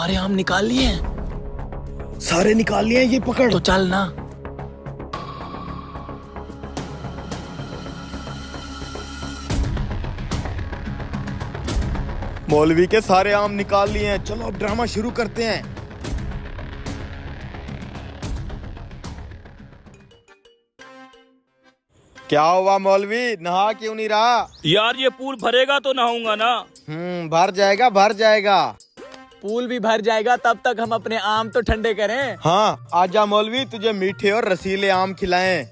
सारे आम निकाल लिए हैं? सारे निकाल लिए हैं, ये पकड़। तो चल ना। मौलवी के सारे आम निकाल लिए हैं, चलो अब ड्रामा शुरू करते हैं। क्या हुआ मौलवी, नहा क्यों नहीं रहा? यार ये पूल भरेगा तो नहाऊंगा ना। भर जाएगा भर जाएगा। पूल भी भर जाएगा, तब तक हम अपने आम तो ठंडे करें। हाँ आजा मौलवी, तुझे मीठे और रसीले आम खिलाएं।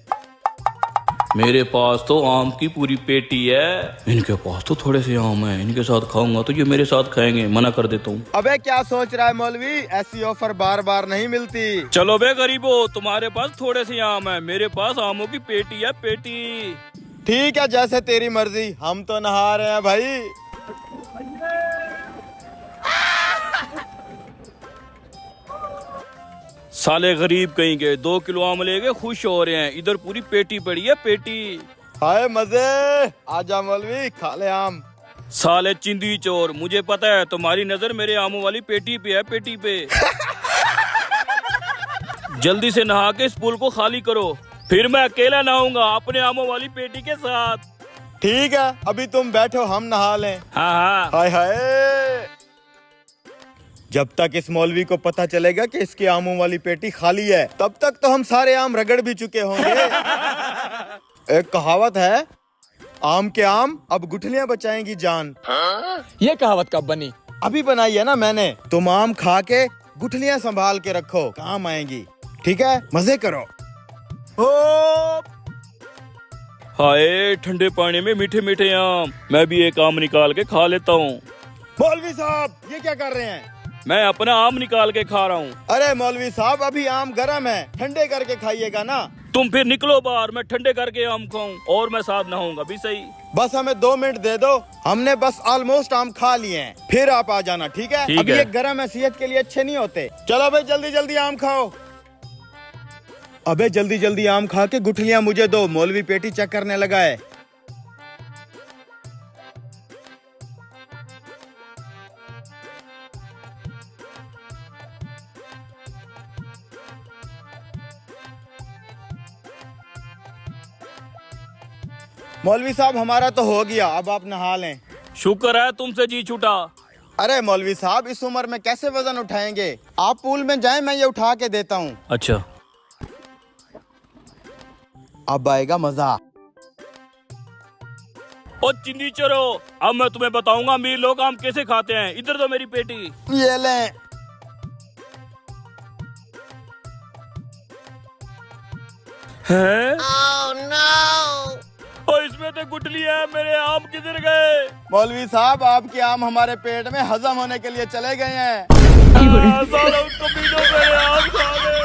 मेरे पास तो आम की पूरी पेटी है, इनके पास तो थोड़े से आम हैं, इनके साथ खाऊंगा तो ये मेरे साथ खाएंगे, मना कर देता हूँ। अबे क्या सोच रहा है मौलवी, ऐसी ऑफर बार बार नहीं मिलती। चलो बे गरीबो, तुम्हारे पास थोड़े से आम है, मेरे पास आमों की पेटी है, पेटी। ठीक है जैसे तेरी मर्जी, हम तो नहा रहे हैं भाई। साले गरीब कहीं के 2 किलो आम ले गए, खुश हो रहे हैं, इधर पूरी पेटी पड़ी है, पेटी। हाय मजे, आजा मौलवी खा ले आम। साले चिंदी चोर, मुझे पता है तुम्हारी नजर मेरे आमों वाली पेटी पे है, पेटी पे। जल्दी से नहा के इस पूल को खाली करो, फिर मैं अकेला नहाऊंगा अपने आमों वाली पेटी के साथ। ठीक है अभी तुम बैठो, हम नहा लें। हाँ हाँ। हाय हाय, जब तक इस मौलवी को पता चलेगा कि इसकी आमों वाली पेटी खाली है, तब तक तो हम सारे आम रगड़ भी चुके होंगे। एक कहावत है, आम के आम अब गुठलियां बचाएंगी जान। ये कहावत कब बनी? अभी बनाई है ना मैंने। तुम आम खा के गुठलियां संभाल के रखो, काम आएंगी। ठीक है, मजे करो। हो हाय ठंडे पानी में मीठे मीठे आम, मैं भी एक आम निकाल के खा लेता हूँ। मौलवी साहब ये क्या कर रहे हैं? मैं अपना आम निकाल के खा रहा हूँ। अरे मौलवी साहब अभी आम गर्म है, ठंडे करके खाइएगा ना। तुम फिर निकलो बाहर, मैं ठंडे करके आम खाऊं और मैं साथ नहाऊंगा भी सही। बस हमें 2 मिनट दे दो, हमने बस ऑलमोस्ट आम खा लिए हैं, फिर आप आ जाना। ठीक है? ठीक अभी है। ये गर्म है, सेहत के लिए अच्छे नहीं होते। चलो भाई जल्दी जल्दी आम खाओ। अबे जल्दी जल्दी आम खा के गुठलियां मुझे दो, मौलवी पेटी चेक करने लगा है। मौलवी साहब हमारा तो हो गया, अब आप नहा लें। शुक्र है तुमसे जी छूटा। अरे मौलवी साहब इस उम्र में कैसे वजन उठाएंगे, आप पूल में जाएं, मैं ये उठा के देता हूँ। अच्छा अब आएगा मजा। ओ चिंदी चोरो, अब मैं तुम्हें बताऊंगा अमीर लोग आम कैसे खाते हैं। इधर दो मेरी पेटी। ये लें। हैं? और इसमें तो गुठली है, मेरे आम किधर गए? मौलवी साहब आपके आम हमारे पेट में हजम होने के लिए चले गए हैं। सालों कमीनों, मेरे आम खा गए।